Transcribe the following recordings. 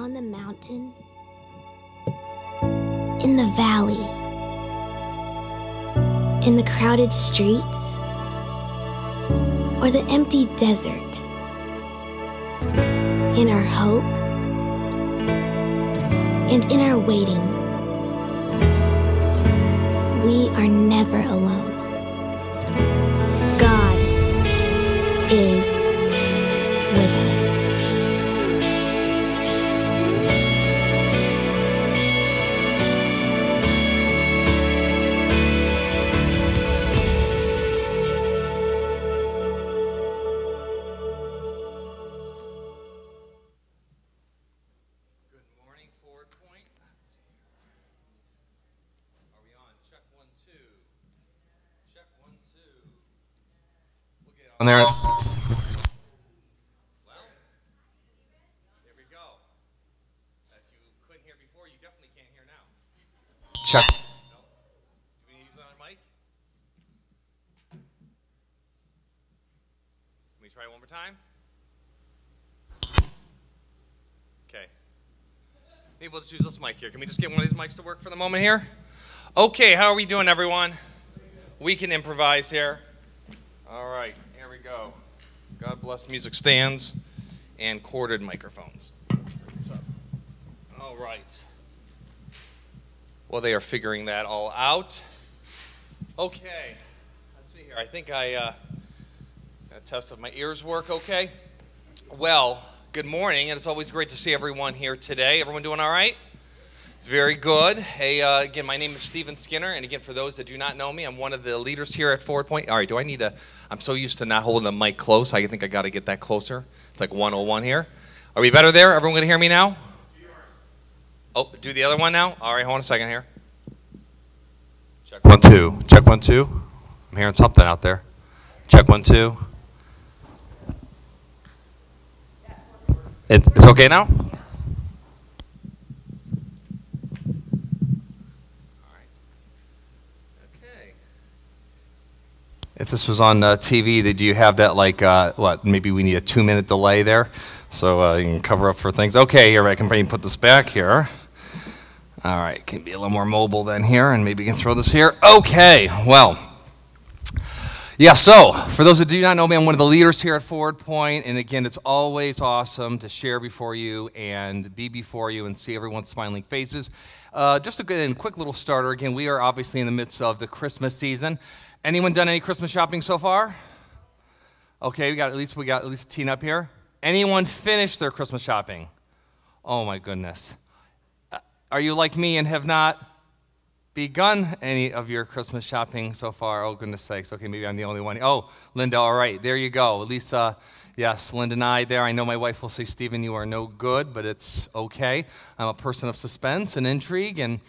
on the mountain, in the valley, in the crowded streets, or the empty desert, in our hope and in our waiting, we are never alone. God is with us. On there. Well, here we go. That you couldn't hear before, you definitely can't hear now. Check. No. Do we use it on mic? Can we try it one more time? Okay. Maybe we'll just use this mic here. Can we just get one of these mics to work for the moment here? Okay, how are we doing, everyone? We can improvise here. All right. Here we go. God bless music stands and corded microphones. All right. Well, they are figuring that all out. Okay. Let's see here. I think I got a test if my ears work okay. Well, good morning, and it's always great to see everyone here today. Everyone doing all right? It's very good. Hey, again, my name is Stephen Skinner, and again, for those that do not know me, I'm one of the leaders here at Forward Point. All right, do I need to, I'm so used to not holding the mic close, I think I got to get that closer. It's like 101 here. Are we better there? Everyone going to hear me now? Oh, do the other one now? All right, hold on a second here. Check 1, 2. Check 1, 2. I'm hearing something out there. Check 1, 2. It's okay now? If this was on TV, did you have that like, what, maybe we need a 2-minute delay there so you can cover up for things. Okay, here, I can maybe put this back here. All right, can be a little more mobile then here, and maybe you can throw this here. Okay, well, yeah, so for those that do not know me, I'm one of the leaders here at Forward Point, and again, it's always awesome to share before you and be before you and see everyone's smiling faces. Just a quick little starter. Again, we are obviously in the midst of the Christmas season. Anyone done any Christmas shopping so far? Okay, we got at least a teen up here. Anyone finished their Christmas shopping? Oh my goodness. Are you like me and have not begun any of your Christmas shopping so far? Oh goodness sakes. Okay, maybe I'm the only one. Oh, Linda, all right, there you go. At least, yes, Linda and I there. I know my wife will say, Stephen, you are no good, but it's okay. I'm a person of suspense and intrigue, and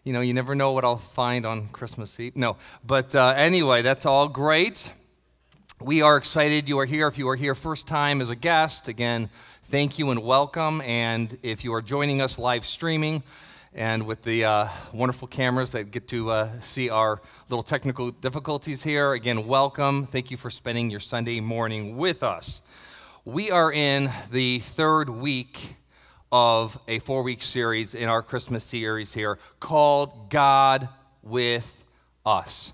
you know, you never know what I'll find on Christmas Eve. No, but anyway, that's all great. We are excited you are here. If you are here first time as a guest, again, thank you and welcome. And if you are joining us live streaming and with the wonderful cameras that get to see our little technical difficulties here, again, welcome. Thank you for spending your Sunday morning with us. We are in the third week of a 4-week series in our Christmas series here called God with Us.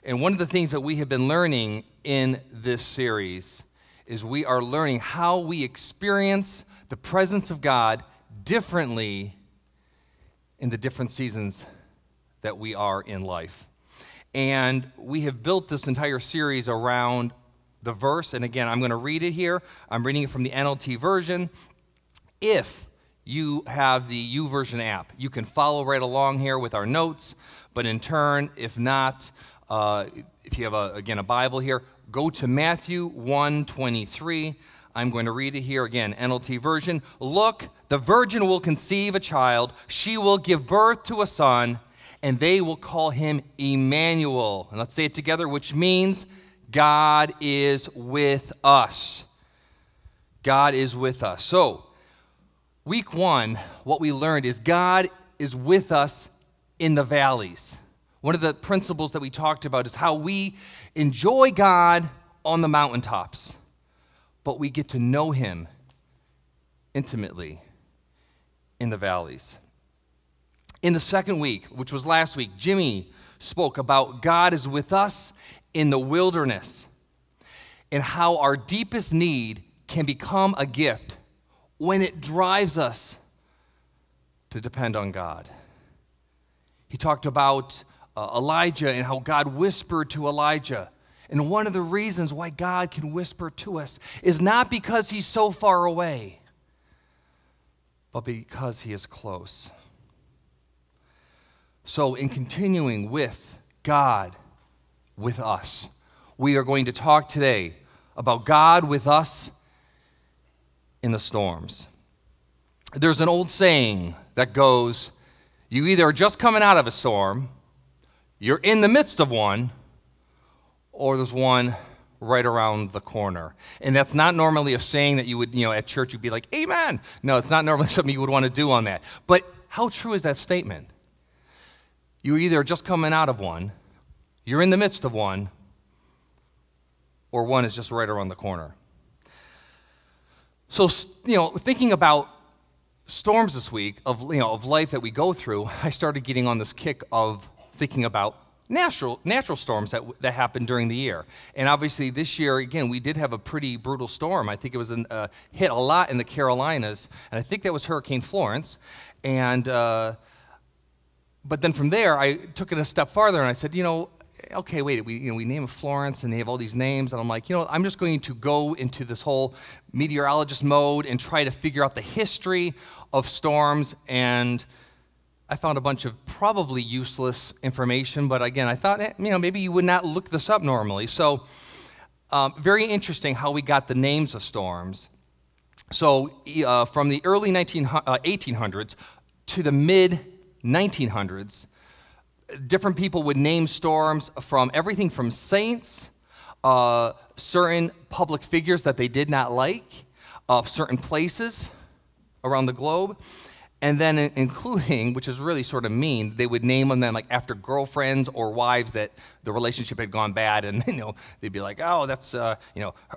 And one of the things that we have been learning in this series is we are learning how we experience the presence of God differently in the different seasons that we are in life. And we have built this entire series around the verse, and again, I'm going to read it here. I'm reading it from the NLT version. If you have the YouVersion app, you can follow right along here with our notes, but in turn, if not, if you have, a Bible here, go to Matthew 1:23. I'm going to read it here again, NLT version. Look, the virgin will conceive a child, she will give birth to a son, and they will call him Emmanuel. And let's say it together, which means God is with us. God is with us. So, week 1, what we learned is God is with us in the valleys. One of the principles that we talked about is how we enjoy God on the mountaintops, but we get to know him intimately in the valleys. In the second week, which was last week, Jimmy spoke about God is with us in the wilderness and how our deepest need can become a gift when it drives us to depend on God. He talked about Elijah and how God whispered to Elijah. And one of the reasons why God can whisper to us is not because he's so far away, but because he is close. So in continuing with God with us, we are going to talk today about God with us in the storms. There's an old saying that goes, you either are just coming out of a storm, you're in the midst of one, or there's one right around the corner. And that's not normally a saying that you would, at church you'd be like, amen. No, it's not normally something you would want to do on that. But how true is that statement? You either are just coming out of one, you're in the midst of one, or one is just right around the corner. So, thinking about storms this week of life that we go through, I started getting on this kick of thinking about natural storms that happen during the year. And obviously this year, again, we did have a pretty brutal storm. I think it was hit a lot in the Carolinas, and I think that was Hurricane Florence. And but then from there, I took it a step farther, and I said, okay, wait, we name it Florence, and they have all these names, and I'm like, I'm just going to go into this whole meteorologist mode and try to figure out the history of storms. And I found a bunch of probably useless information, but again, I thought, maybe you would not look this up normally. So very interesting how we got the names of storms. So from the early 1800s to the mid-1900s, different people would name storms from everything from saints, certain public figures that they did not like, certain places around the globe, and then including, which is really sort of mean, they would name them then like after girlfriends or wives that the relationship had gone bad, and they'd be like, oh, that's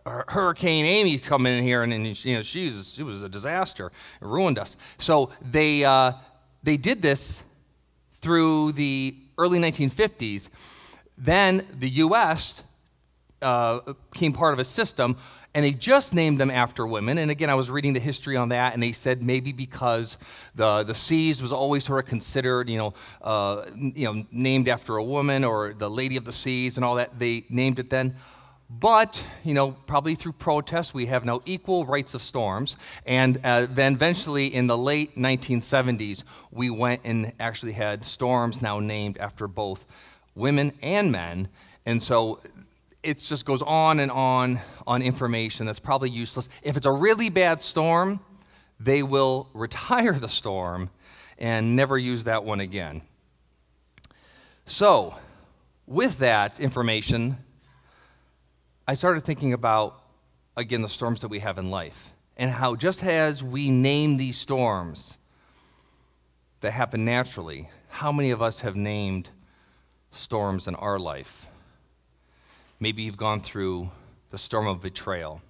Hurricane Amy coming in here, and she was a disaster, it ruined us. So they did this through the early 1950s. Then the U.S. became part of a system, and they just named them after women. And again, I was reading the history on that, and they said maybe because the seas was always sort of considered, named after a woman or the Lady of the Seas and all that, they named it then. But, probably through protest, we have now equal rights of storms. And then eventually in the late 1970s, we went and actually had storms now named after both women and men. And so it just goes on and on information that's probably useless. If it's a really bad storm, they will retire the storm and never use that one again. So, with that information, I started thinking about, again, the storms that we have in life and how just as we name these storms that happen naturally, how many of us have named storms in our life? Maybe you've gone through the storm of betrayal,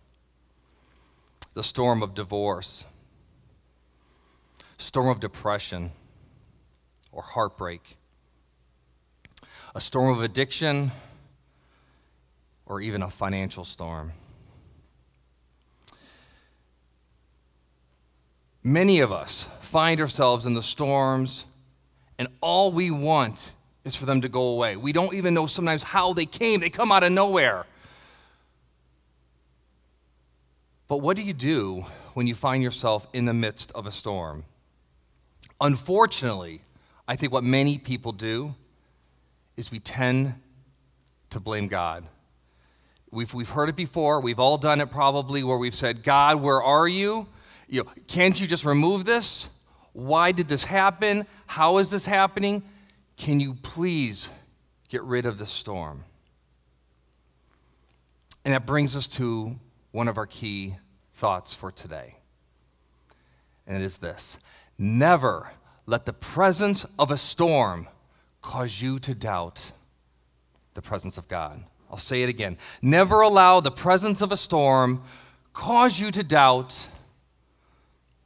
the storm of divorce, storm of depression or heartbreak, a storm of addiction, or even a financial storm. Many of us find ourselves in the storms, and all we want is for them to go away. We don't even know sometimes how they came. They come out of nowhere. But what do you do when you find yourself in the midst of a storm? Unfortunately, I think what many people do is we tend to blame God. We've heard it before. We've all done it probably, where we've said, God, where are you? Can't you just remove this? Why did this happen? How is this happening? Can you please get rid of this storm? And that brings us to one of our key thoughts for today. And it is this: never let the presence of a storm cause you to doubt the presence of God. I'll say it again. Never allow the presence of a storm cause you to doubt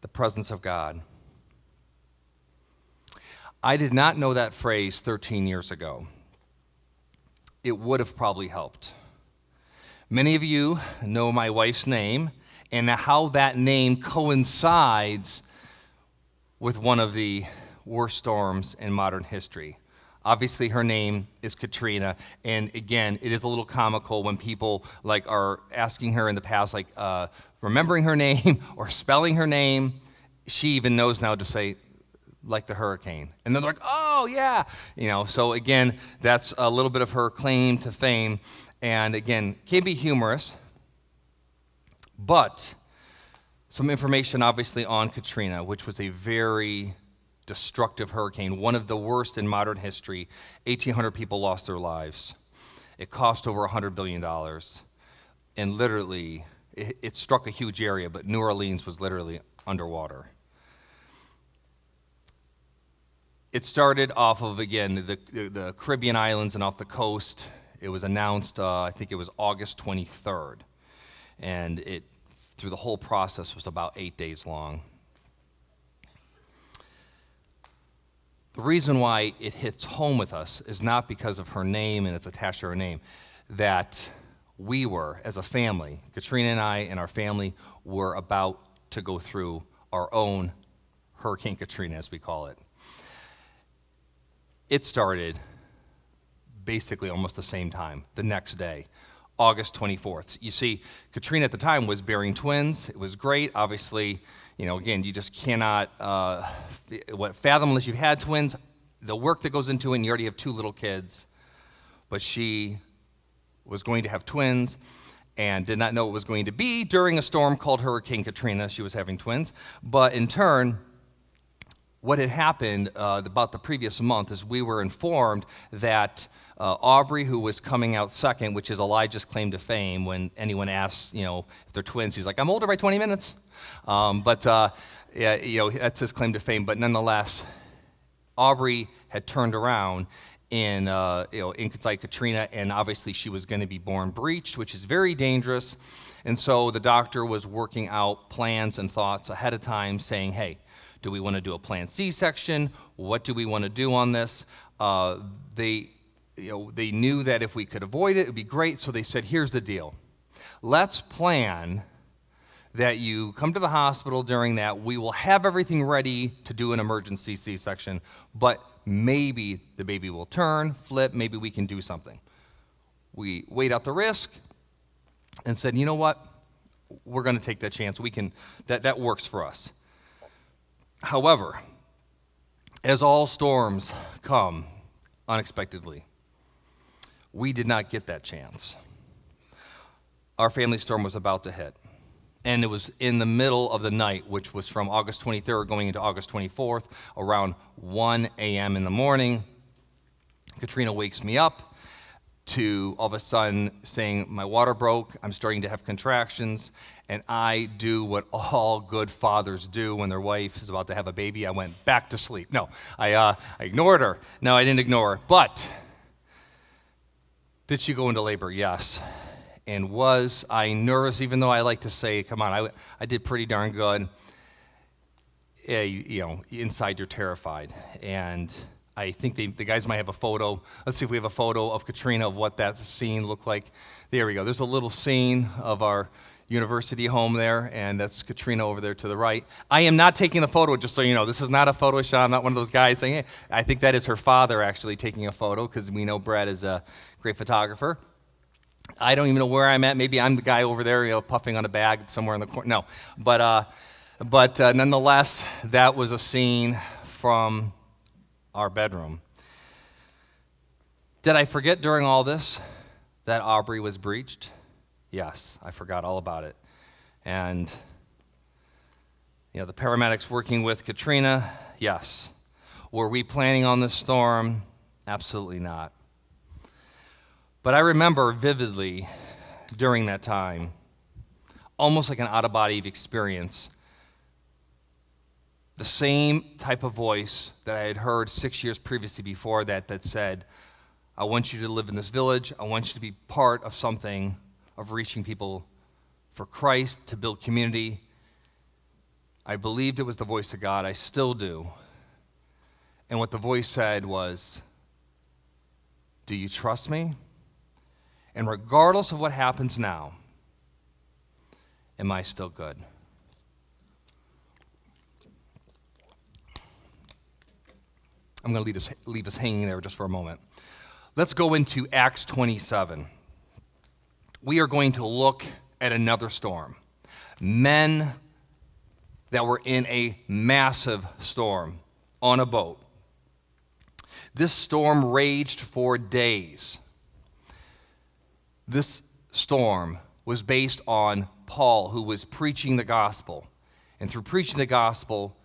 the presence of God. I did not know that phrase 13 years ago. It would have probably helped. Many of you know my wife's name and how that name coincides with one of the worst storms in modern history. Obviously, her name is Katrina, and again, it is a little comical when people are asking her in the past, remembering her name or spelling her name. She even knows now to say, like the hurricane. And then they're like, oh, yeah. So again, that's a little bit of her claim to fame. And again, can be humorous, but some information obviously on Katrina, which was a very destructive hurricane, one of the worst in modern history. 1,800 people lost their lives. It cost over $100 billion. And literally, it struck a huge area, but New Orleans was literally underwater. It started off of, again, the Caribbean islands and off the coast. It was announced, I think it was August 23rd. And it, through the whole process, was about 8 days long. The reason why it hits home with us is not because of her name and it's attached to her name, that we were, as a family, Katrina and I and our family were about to go through our own Hurricane Katrina, as we call it. It started basically almost the same time, the next day, August 24th. You see, Katrina at the time was bearing twins. It was great. Obviously, again, you just cannot fathom unless you've had twins, the work that goes into it, and you already have 2 little kids. But she was going to have twins and did not know it was going to be during a storm called Hurricane Katrina. She was having twins. But in turn, what had happened about the previous month is we were informed that Aubrey, who was coming out second, which is Elijah's claim to fame, when anyone asks, if they're twins, he's like, I'm older by 20 minutes. That's his claim to fame. But nonetheless, Aubrey had turned around inside Katrina, and obviously she was going to be born breached, which is very dangerous. And so the doctor was working out plans and thoughts ahead of time, saying, hey, do we want to do a planned C-section? What do we want to do on this? They knew that if we could avoid it would be great, so they said, here's the deal. Let's plan that you come to the hospital during that. We will have everything ready to do an emergency C-section, but maybe the baby will turn, flip, maybe we can do something. We weighed out the risk and said, you know what? We're going to take that chance. That works for us. However, as all storms come unexpectedly, we did not get that chance. Our family storm was about to hit, and it was in the middle of the night, which was from August 23rd going into August 24th, around 1 a.m. in the morning. Katrina wakes me up to all of a sudden saying, my water broke, I'm starting to have contractions, and I do what all good fathers do when their wife is about to have a baby. I went back to sleep. No, I ignored her. No, I didn't ignore her. But did she go into labor? Yes. And was I nervous, even though I like to say, come on, I did pretty darn good. Inside you're terrified. And I think the guys might have a photo. Let's see if we have a photo of Katrina of what that scene looked like. There we go. There's a little scene of our university home there, and that's Katrina over there to the right. I am not taking the photo, just so you know. This is not a photo shot. I'm not one of those guys saying, hey. I think that is her father actually taking a photo, because we know Brett is a great photographer. I don't even know where I'm at. Maybe I'm the guy over there, puffing on a bag somewhere in the corner. No, but nonetheless, that was a scene from our bedroom. Did I forget during all this that Aubrey was breached? Yes, I forgot all about it. And the paramedics working with Katrina, yes. Were we planning on this storm? Absolutely not. But I remember vividly during that time, almost like an out-of-body experience, the same type of voice that I had heard 6 years previously before that said, I want you to live in this village. I want you to be part of something of reaching people for Christ, to build community. I believed it was the voice of God. I still do. And what the voice said was, "Do you trust me? And regardless of what happens now, am I still good?" I'm going to leave us hanging there just for a moment. Let's go into Acts 27. We are going to look at another storm. Men that were in a massive storm on a boat. This storm raged for days. This storm was based on Paul, who was preaching the gospel. And through preaching the gospel,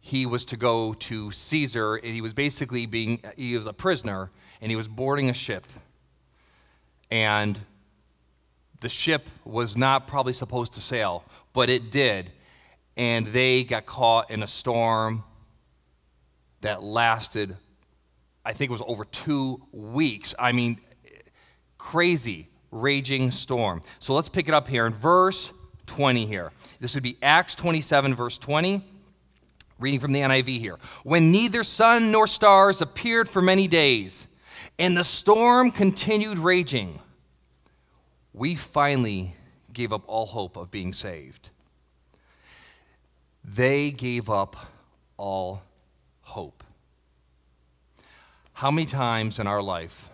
he was to go to Caesar, and he was basically he was a prisoner, and he was boarding a ship. And the ship was not probably supposed to sail, but it did. And they got caught in a storm that lasted, I think it was over 2 weeks. I mean, crazy, raging storm. So let's pick it up here in verse 20 here. This would be Acts 27, verse 20. Reading from the NIV here. When neither sun nor stars appeared for many days, and the storm continued raging, we finally gave up all hope of being saved. They gave up all hope. How many times in our life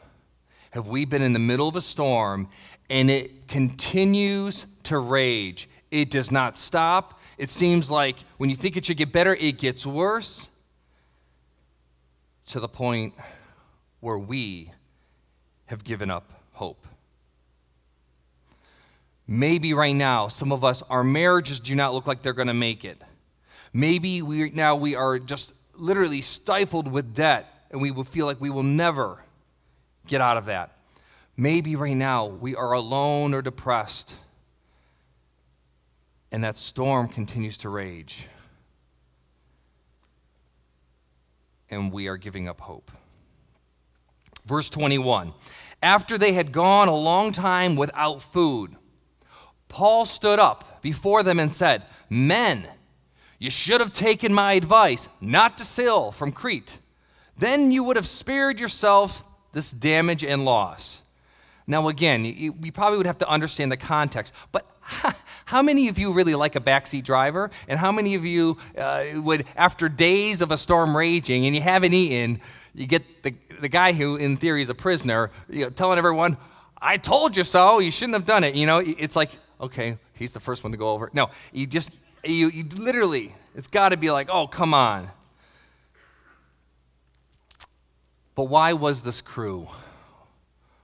have we been in the middle of a storm and it continues to rage? It does not stop. It seems like when you think it should get better, it gets worse, to the point where we have given up hope. Maybe right now, some of us, our marriages do not look like they're going to make it. Maybe we are just literally stifled with debt, and we will feel like we will never get out of that. Maybe right now we are alone or depressed, and that storm continues to rage, and we are giving up hope. Verse 21, after they had gone a long time without food, Paul stood up before them and said, "Men, you should have taken my advice not to sail from Crete. Then you would have spared yourself this damage and loss." Now again, we probably would have to understand the context, but how many of you really like a backseat driver? And how many of you would, after days of a storm raging and you haven't eaten, you get the guy who in theory is a prisoner, telling everyone, "I told you so, you shouldn't have done it." It's like, okay, he's the first one to go over. No, you literally, it's got to be like, oh, come on. But why was this crew?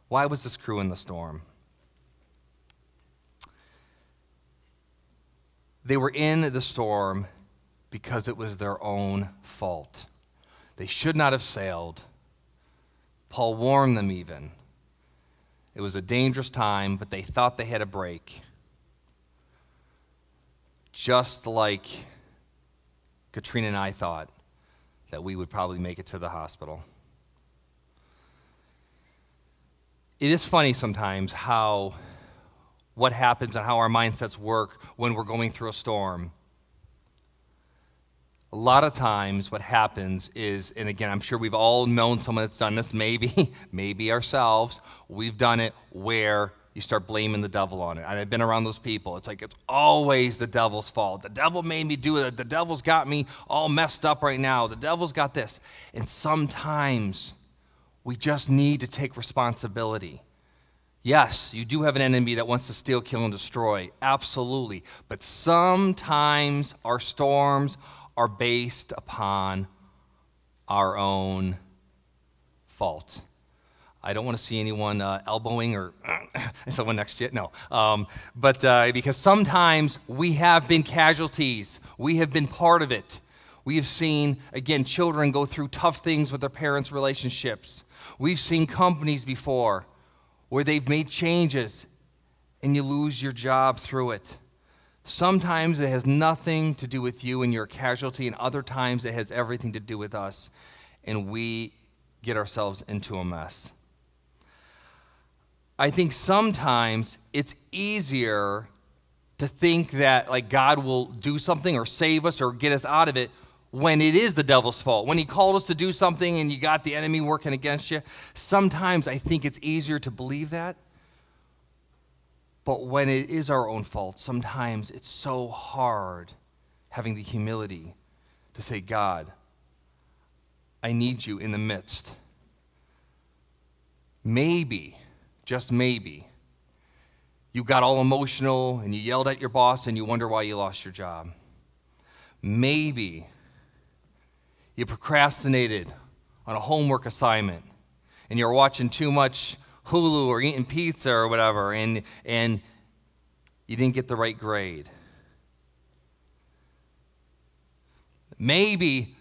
Why was this crew in the storm? They were in the storm because it was their own fault. They should not have sailed. Paul warned them even. It was a dangerous time, but they thought they had a break. Just like Katrina and I thought that we would probably make it to the hospital. It is funny sometimes what happens and how our mindsets work when we're going through a storm. A lot of times what happens is, and again, I'm sure we've all known someone that's done this, maybe ourselves, we've done it where you start blaming the devil on it. And I've been around those people. It's like it's always the devil's fault. The devil made me do it. The devil's got me all messed up right now. The devil's got this. And sometimes we just need to take responsibility. Yes, you do have an enemy that wants to steal, kill, and destroy. Absolutely. But sometimes our storms are based upon our own fault. I don't want to see anyone elbowing or someone next to you. No. But because sometimes we have been casualties. We have been part of it. We have seen, again, children go through tough things with their parents' relationships. We've seen companies before where they've made changes and you lose your job through it. Sometimes it has nothing to do with you and your casualty, and other times it has everything to do with us, and we get ourselves into a mess. I think sometimes it's easier to think that like God will do something or save us or get us out of it when it is the devil's fault, when he called us to do something and you got the enemy working against you. Sometimes I think it's easier to believe that. But when it is our own fault, sometimes it's so hard having the humility to say, God, I need you in the midst. Maybe, just maybe, you got all emotional and you yelled at your boss and you wonder why you lost your job. Maybe you procrastinated on a homework assignment and you're watching too much Hulu or eating pizza or whatever, and you didn't get the right grade. Maybe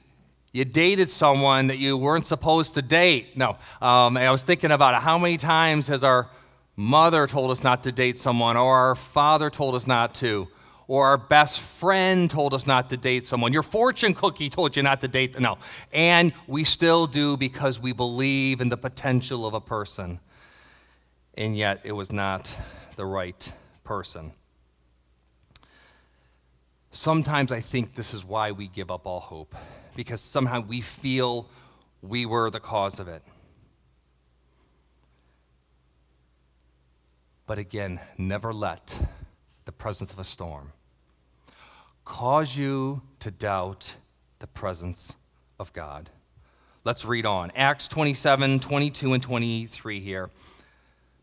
you dated someone that you weren't supposed to date. No, I was thinking about it. How many times has our mother told us not to date someone, or our father told us not to, or our best friend told us not to date someone? Your fortune cookie told you not to date. No, and we still do because we believe in the potential of a person. And yet it was not the right person. Sometimes I think this is why we give up all hope, because somehow we feel we were the cause of it. But again, never let the presence of a storm cause you to doubt the presence of God. Let's read on. Acts 27, 22 and 23 here.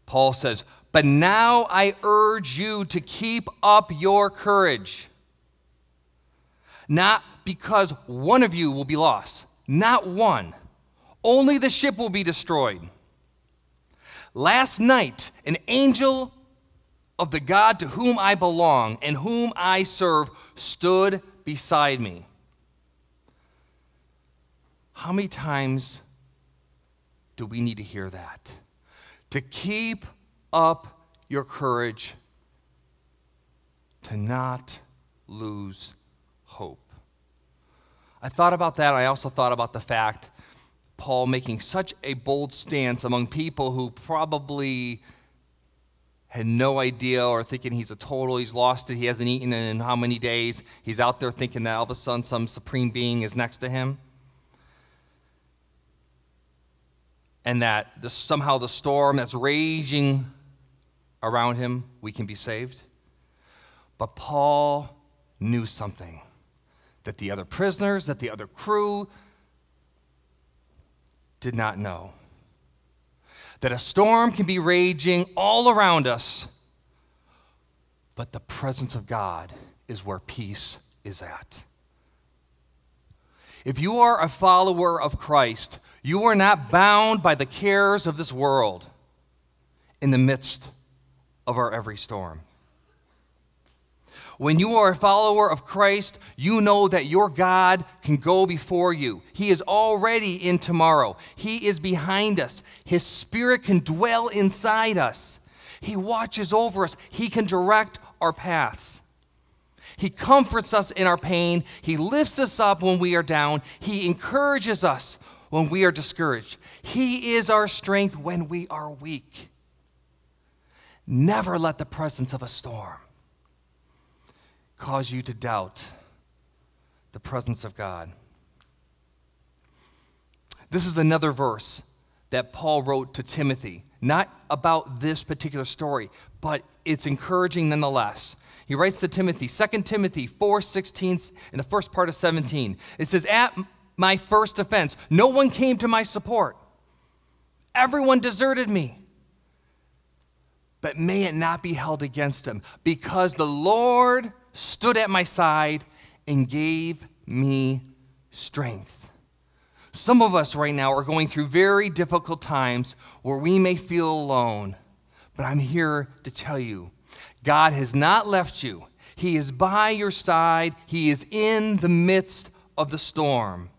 Paul says, but now I urge you to keep up your courage. Not because one of you will be lost. Not one. Only the ship will be destroyed. Last night, an angel of the God to whom I belong and whom I serve stood beside me. How many times do we need to hear that? To keep up your courage, to not lose hope. I thought about that. I also thought about the fact Paul making such a bold stance among people who probably had no idea, or thinking he's lost it, he hasn't eaten in how many days. He's out there thinking that all of a sudden some supreme being is next to him. And that somehow the storm that's raging around him, we can be saved. But Paul knew something that the other prisoners, that the other crew did not know. That a storm can be raging all around us, but the presence of God is where peace is at. If you are a follower of Christ, you are not bound by the cares of this world in the midst of our every storm. When you are a follower of Christ, you know that your God can go before you. He is already in tomorrow. He is behind us. His Spirit can dwell inside us. He watches over us. He can direct our paths. He comforts us in our pain. He lifts us up when we are down. He encourages us when we are discouraged. He is our strength when we are weak. Never let the presence of a storm cause you to doubt the presence of God. This is another verse that Paul wrote to Timothy, not about this particular story, but it's encouraging nonetheless. He writes to Timothy, 2 Timothy 4:16, in the first part of 17. It says, at my first offense, no one came to my support. Everyone deserted me. But may it not be held against him, because the Lord stood at my side and gave me strength. Some of us right now are going through very difficult times where we may feel alone. But I'm here to tell you, God has not left you. He is by your side. He is in the midst of the storm.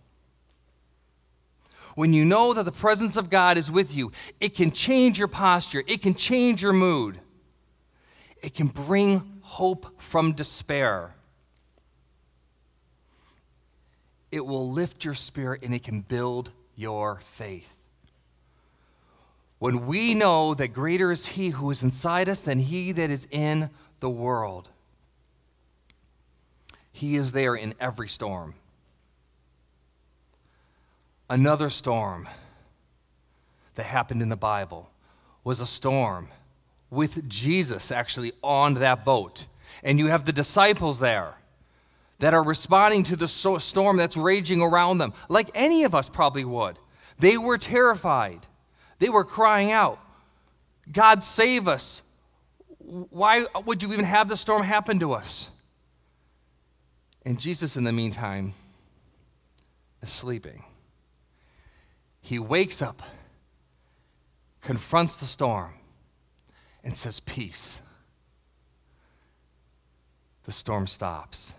When you know that the presence of God is with you, it can change your posture. It can change your mood. It can bring hope from despair. It will lift your spirit and it can build your faith. When we know that greater is He who is inside us than he that is in the world. He is there in every storm. Another storm that happened in the Bible was a storm with Jesus actually on that boat. And you have the disciples there that are responding to the storm that's raging around them, like any of us probably would. They were terrified. They were crying out, God, save us. Why would you even have the storm happen to us? And Jesus, in the meantime, is sleeping. He wakes up, confronts the storm, and says, peace. The storm stops.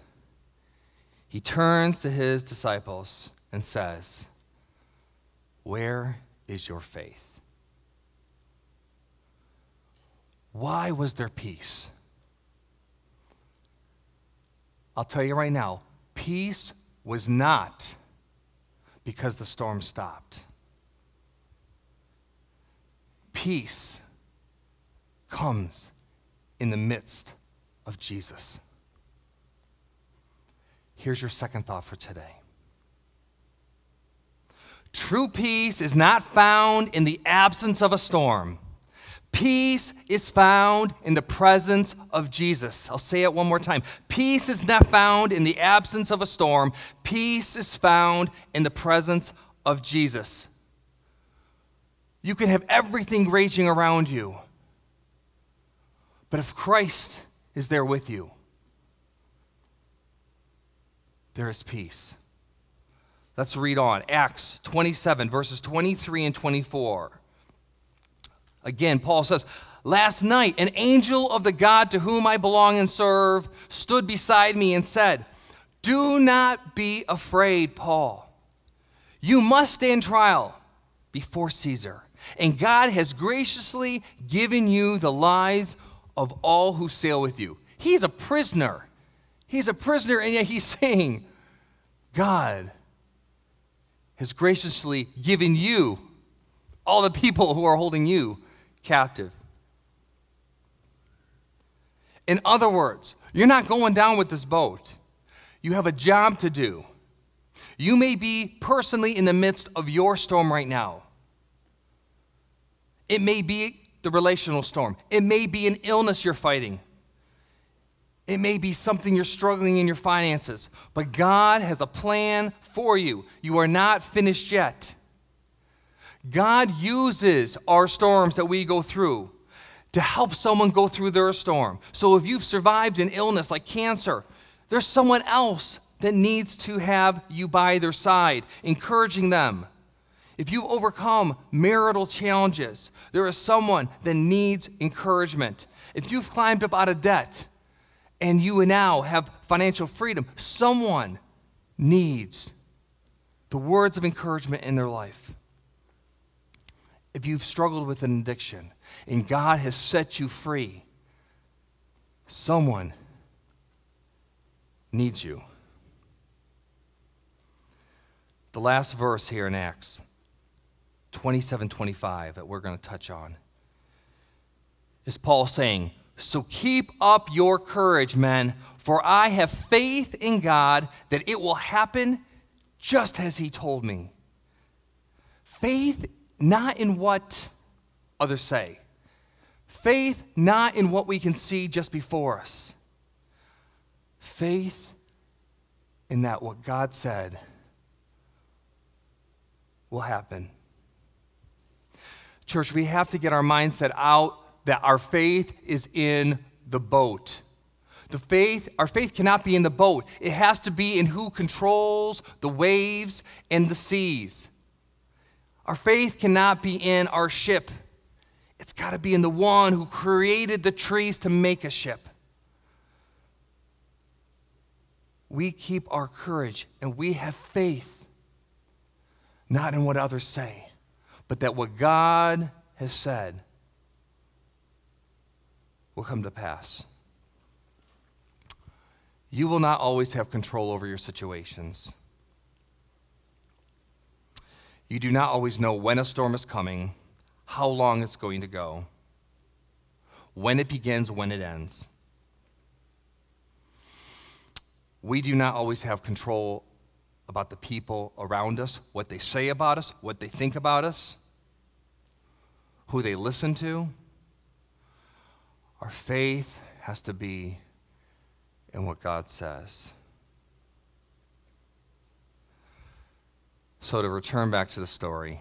He turns to his disciples and says, where is your faith? Why was there peace? I'll tell you right now, peace was not because the storm stopped. Peace comes in the midst of Jesus. Here's your second thought for today. True peace is not found in the absence of a storm. Peace is found in the presence of Jesus. I'll say it one more time. Peace is not found in the absence of a storm. Peace is found in the presence of Jesus. You can have everything raging around you, but if Christ is there with you, there is peace. Let's read on. Acts 27, verses 23 and 24. Again, Paul says, last night an angel of the God to whom I belong and serve stood beside me and said, do not be afraid, Paul. You must stand trial before Caesar, and God has graciously given you the lives of all who sail with you. He's a prisoner. He's a prisoner, and yet he's saying, God has graciously given you, all the people who are holding you captive. In other words, you're not going down with this boat. You have a job to do. You may be personally in the midst of your storm right now. It may be the relational storm. It may be an illness you're fighting. It may be something you're struggling in your finances. But God has a plan for you. You are not finished yet. God uses our storms that we go through to help someone go through their storm. So if you've survived an illness like cancer, there's someone else that needs to have you by their side, encouraging them. If you've overcome marital challenges, there is someone that needs encouragement. If you've climbed up out of debt and you now have financial freedom, someone needs the words of encouragement in their life. If you've struggled with an addiction and God has set you free, someone needs you. The last verse here in Acts 27:25 that we're going to touch on is Paul saying, so keep up your courage, men, for I have faith in God that it will happen just as he told me. Faith not in what others say. Faith not in what we can see just before us. Faith in that what God said will happen. Church, we have to get our mindset out that our faith is in the boat. Our faith cannot be in the boat. It has to be in who controls the waves and the seas. Our faith cannot be in our ship. It's got to be in the one who created the trees to make a ship. We keep our courage and we have faith, not in what others say, but that what God has said will come to pass. You will not always have control over your situations. You do not always know when a storm is coming, how long it's going to go, when it begins, when it ends. We do not always have control about the people around us, what they say about us, what they think about us, who they listen to. Our faith has to be in what God says. So to return back to the story,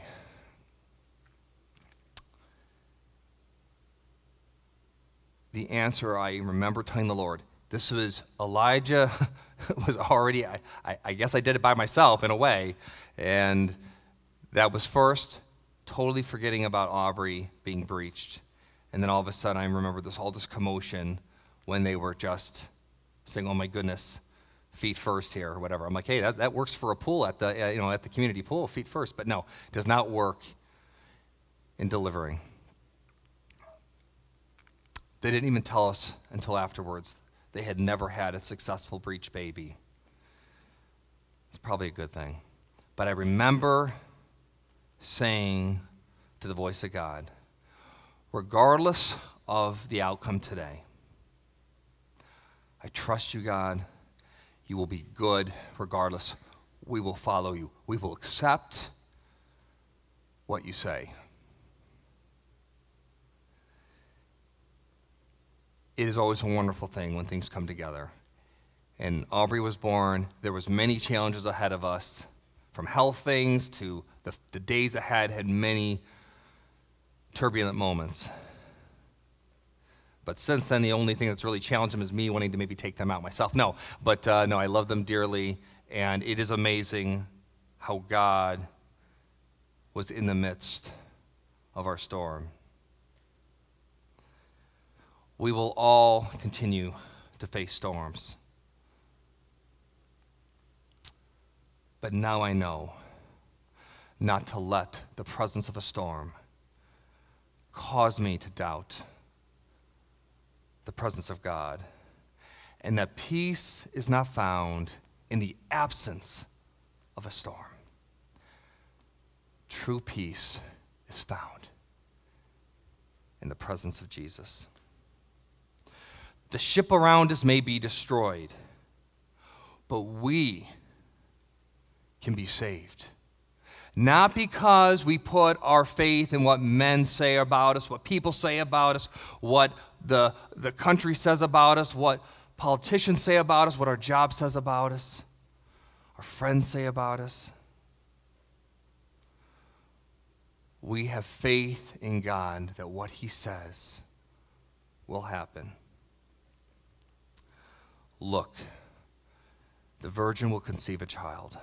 the answer I remember telling the Lord, this was Elijah was already, I guess I did it by myself in a way, and that was first, totally forgetting about Aubrey being breached. And then all of a sudden I remember all this commotion when they were just saying, oh my goodness, feet first here or whatever. I'm like, hey, that works for a pool at the at the community pool, feet first. But no, it does not work in delivering. They didn't even tell us until afterwards they had never had a successful breech baby. It's probably a good thing. But I remember saying to the voice of God, regardless of the outcome today, I trust you, God. You will be good regardless. We will follow you. We will accept what you say. It is always a wonderful thing when things come together. And Aubrey was born. There was many challenges ahead of us, from health things to the days ahead had many turbulent moments. But since then, the only thing that's really challenged them is me wanting to maybe take them out myself. No, I love them dearly, and it is amazing how God was in the midst of our storm. We will all continue to face storms. But now I know not to let the presence of a storm cause me to doubt the presence of God, and that peace is not found in the absence of a storm. True peace is found in the presence of Jesus. The ship around us may be destroyed, but we can be saved. Not because we put our faith in what men say about us, what people say about us, what the country says about us, what politicians say about us, what our job says about us, our friends say about us. We have faith in God that what He says will happen. Look, the virgin will conceive a child.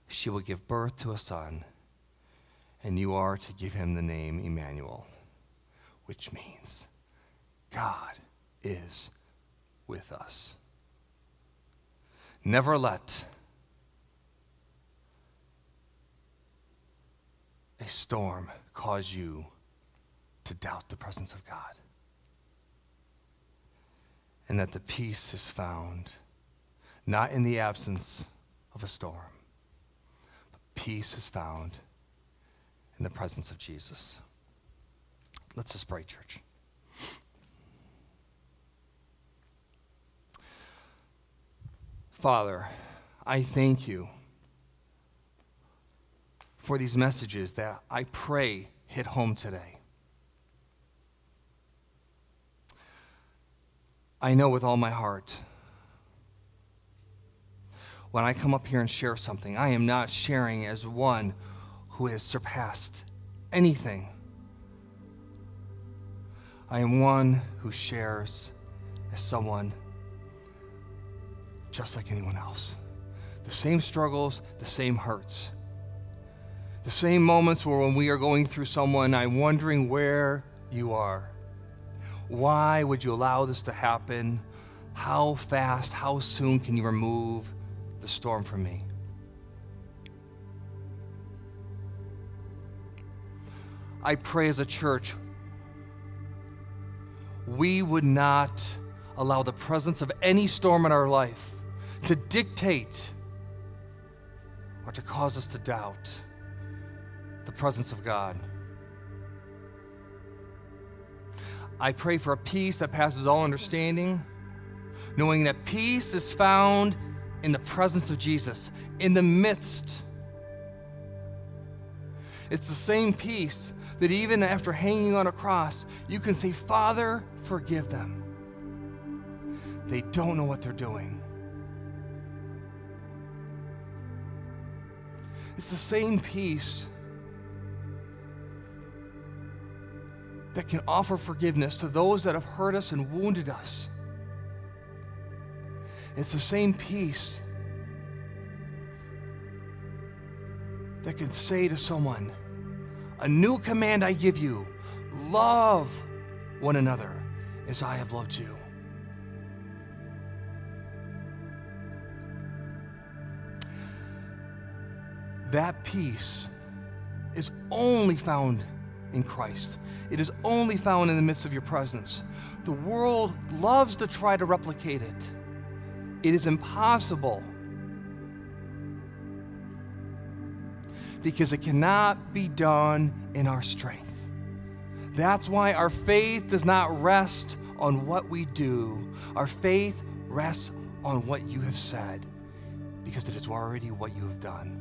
She will give birth to a son, and you are to give him the name Emmanuel, which means God is with us. Never let a storm cause you to doubt the presence of God. And that the peace is found not in the absence of a storm, but peace is found in the presence of Jesus. Let's just pray, church. Father, I thank you for these messages that I pray hit home today. I know with all my heart, when I come up here and share something, I am not sharing as one who has surpassed anything. I am one who shares as someone just like anyone else. The same struggles, the same hurts. The same moments where when we are going through someone, I'm wondering where you are. Why would you allow this to happen? How fast, how soon can you remove the storm from me? I pray as a church, we would not allow the presence of any storm in our life to dictate or to cause us to doubt the presence of God. I pray for a peace that passes all understanding, knowing that peace is found in the presence of Jesus, in the midst. It's the same peace that even after hanging on a cross, you can say, Father, forgive them. They don't know what they're doing. It's the same peace that can offer forgiveness to those that have hurt us and wounded us. It's the same peace that can say to someone, a new command I give you, love one another as I have loved you. That peace is only found in Christ. It is only found in the midst of your presence. The world loves to try to replicate it. It is impossible because it cannot be done in our strength. That's why our faith does not rest on what we do. Our faith rests on what you have said, because it is already what you have done.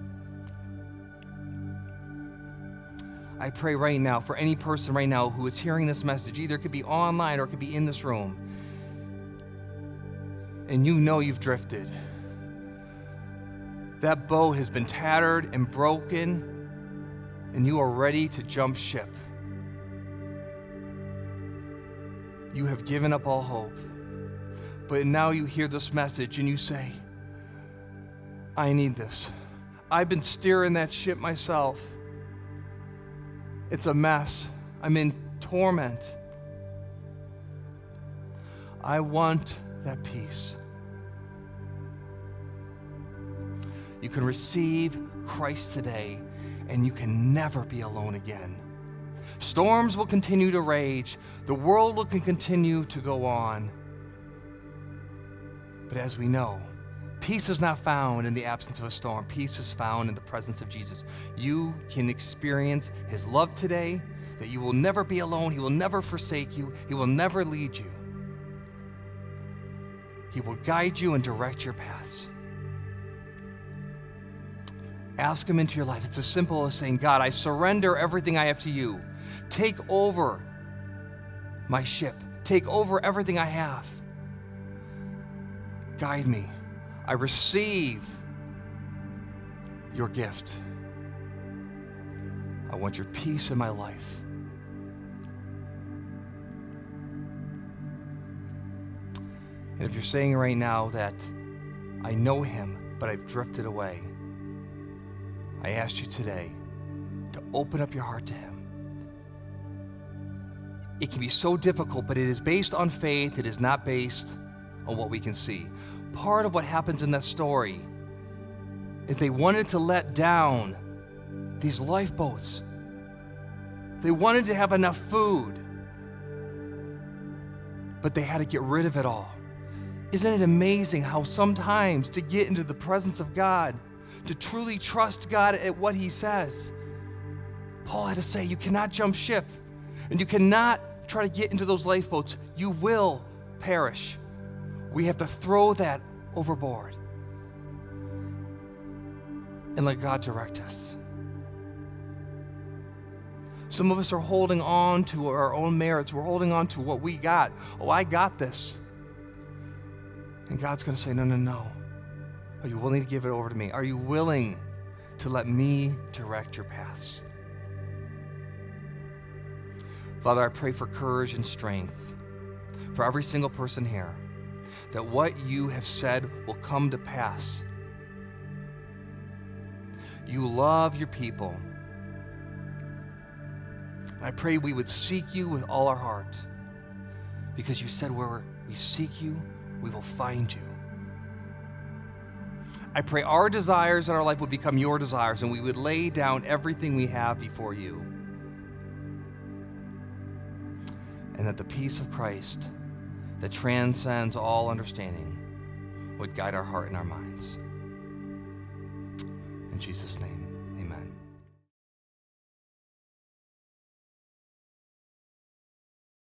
I pray right now for any person right now who is hearing this message, either it could be online or it could be in this room, and you know you've drifted. That boat has been tattered and broken, and you are ready to jump ship. You have given up all hope. But now you hear this message and you say, I need this. I've been steering that ship myself. It's a mess. I'm in torment. I want that peace. You can receive Christ today, and you can never be alone again. Storms will continue to rage. The world will continue to go on. But as we know, peace is not found in the absence of a storm. Peace is found in the presence of Jesus. You can experience his love today, that you will never be alone. He will never forsake you. He will never lead you. He will guide you and direct your paths. Ask him into your life. It's as simple as saying, God, I surrender everything I have to you. Take over my ship. Take over everything I have. Guide me. I receive your gift. I want your peace in my life. And if you're saying right now that I know him, but I've drifted away, I ask you today to open up your heart to him. It can be so difficult, but it is based on faith. It is not based on what we can see. Part of what happens in that story is they wanted to let down these lifeboats. They wanted to have enough food, but they had to get rid of it all. Isn't it amazing how sometimes to get into the presence of God, to truly trust God at what he says, Paul had to say, you cannot jump ship, and you cannot try to get into those lifeboats. You will perish. We have to throw that overboard and let God direct us. Some of us are holding on to our own merits. We're holding on to what we got. Oh, I got this. And God's going to say, no, no, no. Are you willing to give it over to me? Are you willing to let me direct your paths? Father, I pray for courage and strength for every single person here, that what you have said will come to pass. You love your people. I pray we would seek you with all our heart, because you said where we seek you, we will find you. I pray our desires in our life would become your desires, and we would lay down everything we have before you. And that the peace of Christ that transcends all understanding would guide our heart and our minds. In Jesus' name.